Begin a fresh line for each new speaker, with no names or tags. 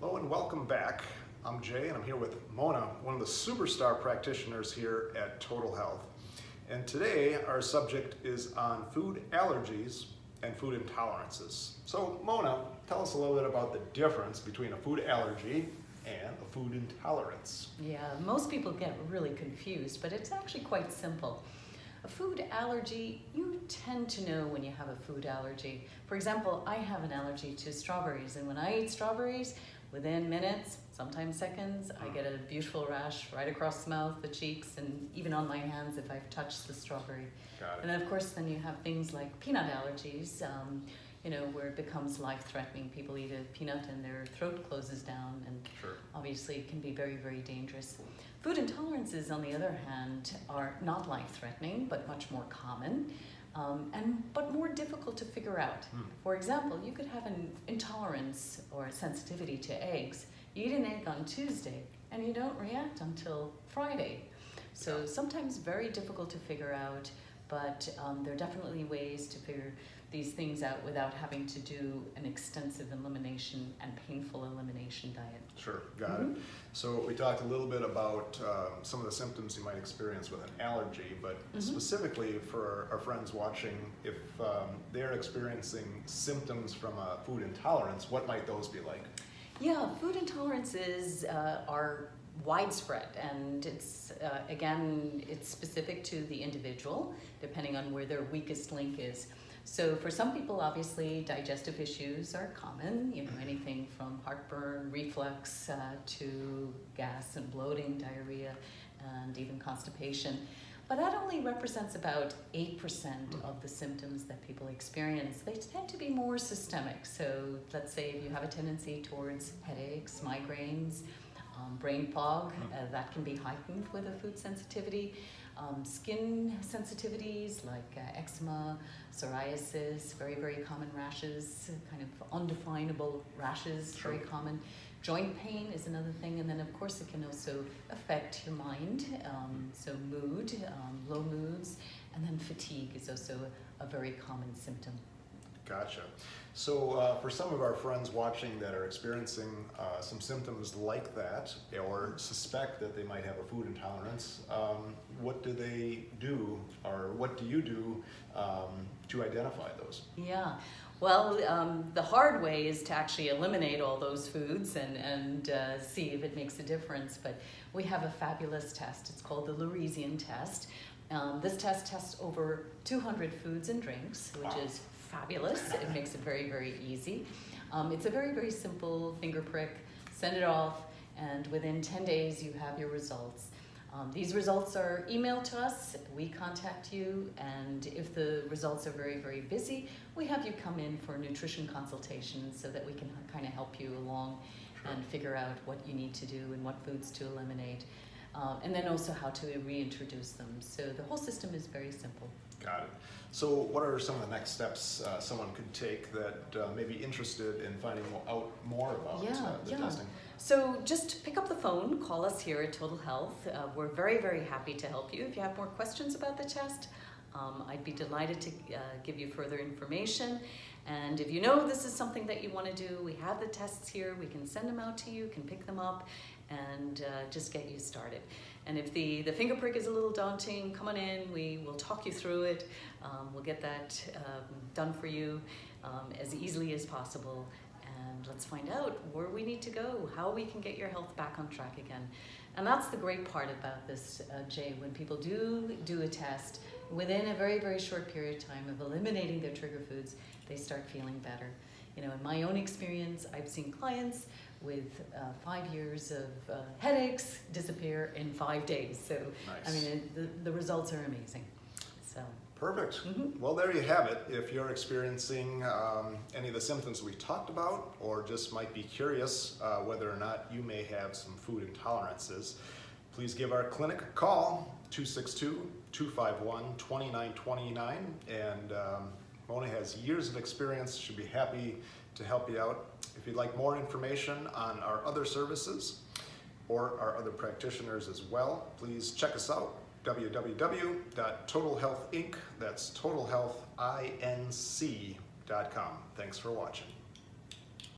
Hello and welcome back. I'm Jay and I'm here with Mona, one of the superstar practitioners here at Total Health. And today our subject is on food allergies and food intolerances. So Mona, tell us a little bit about the difference between a food allergy and a food intolerance.
Yeah, most people get really confused, but it's actually quite simple. A food allergy, you tend to know when you have a food allergy. For example, I have an allergy to strawberries, and when I eat strawberries, within minutes, sometimes seconds, I get a beautiful rash right across the mouth, the cheeks, and even on my hands if I've touched the strawberry.
Got it.
And then of course then you have things like peanut allergies, where it becomes life-threatening. People eat a peanut and their throat closes down, and
Sure.
obviously it can be very, very dangerous. Food intolerances, on the other hand, are not life-threatening, but much more common, but more difficult to figure out. For example, you could have an intolerance or a sensitivity to eggs. You eat an egg on Tuesday, and you don't react until Friday. So sometimes very difficult to figure out, but there are definitely ways to figure these things out without having to do an extensive elimination and painful elimination diet.
Sure, got it. So we talked a little bit about some of the symptoms you might experience with an allergy, but specifically for our friends watching, if they're experiencing symptoms from a food intolerance, what might those be like?
Yeah, food intolerances are widespread, and it's specific to the individual depending on where their weakest link is. So for some people, obviously, digestive issues are common, anything from heartburn, reflux, to gas and bloating, diarrhea, and even constipation. But that only represents about 8% of the symptoms that people experience. They tend to be more systemic. So let's say if you have a tendency towards headaches, migraines, brain fog, that can be heightened with a food sensitivity. Skin sensitivities like eczema, psoriasis, very, very common rashes, kind of undefinable rashes, very common. Joint pain is another thing, and then of course it can also affect your mind, so mood, low moods, and then fatigue is also a very common symptom.
Gotcha. So for some of our friends watching that are experiencing some symptoms like that or suspect that they might have a food intolerance, what do they do, or what do you do to identify those?
Yeah, well, the hard way is to actually eliminate all those foods and see if it makes a difference, but we have a fabulous test. It's called the Loresian test. This test tests over 200 foods and drinks, which is fabulous. It makes it very, very easy. It's a very, very simple finger prick. Send it off, and within 10 days you have your results. These results are emailed to us, we contact you, and if the results are very, very busy, we have you come in for nutrition consultations so that we can kind of help you along and figure out what you need to do and what foods to eliminate, and then also how to reintroduce them. So the whole system is very simple.
Got it. So what are some of the next steps someone could take that may be interested in finding out more about the testing?
So just pick up the phone, call us here at Total Health. We're very, very happy to help you. If you have more questions about the test, I'd be delighted to give you further information. And if you know this is something that you want to do, we have the tests here. We can send them out to you, can pick them up, and just get you started. And if the finger prick is a little daunting, come on in. We will talk you through it. We'll get that done for you as easily as possible. And let's find out where we need to go, how we can get your health back on track again. And that's the great part about this, Jay. When people do a test, within a very, very short period of time of eliminating their trigger foods, they start feeling better. In my own experience, I've seen clients with 5 years of headaches disappear in 5 days. So,
nice.
I mean, the results are amazing. So.
Perfect. Well, there you have it. If you're experiencing any of the symptoms we talked about, or just might be curious whether or not you may have some food intolerances, please give our clinic a call, 262-251-2929. And Mona has years of experience. She'll be happy to help you out. If you'd like more information on our other services or our other practitioners as well, please check us out. www.totalhealthinc, that's totalhealthinc.com. Thanks for watching.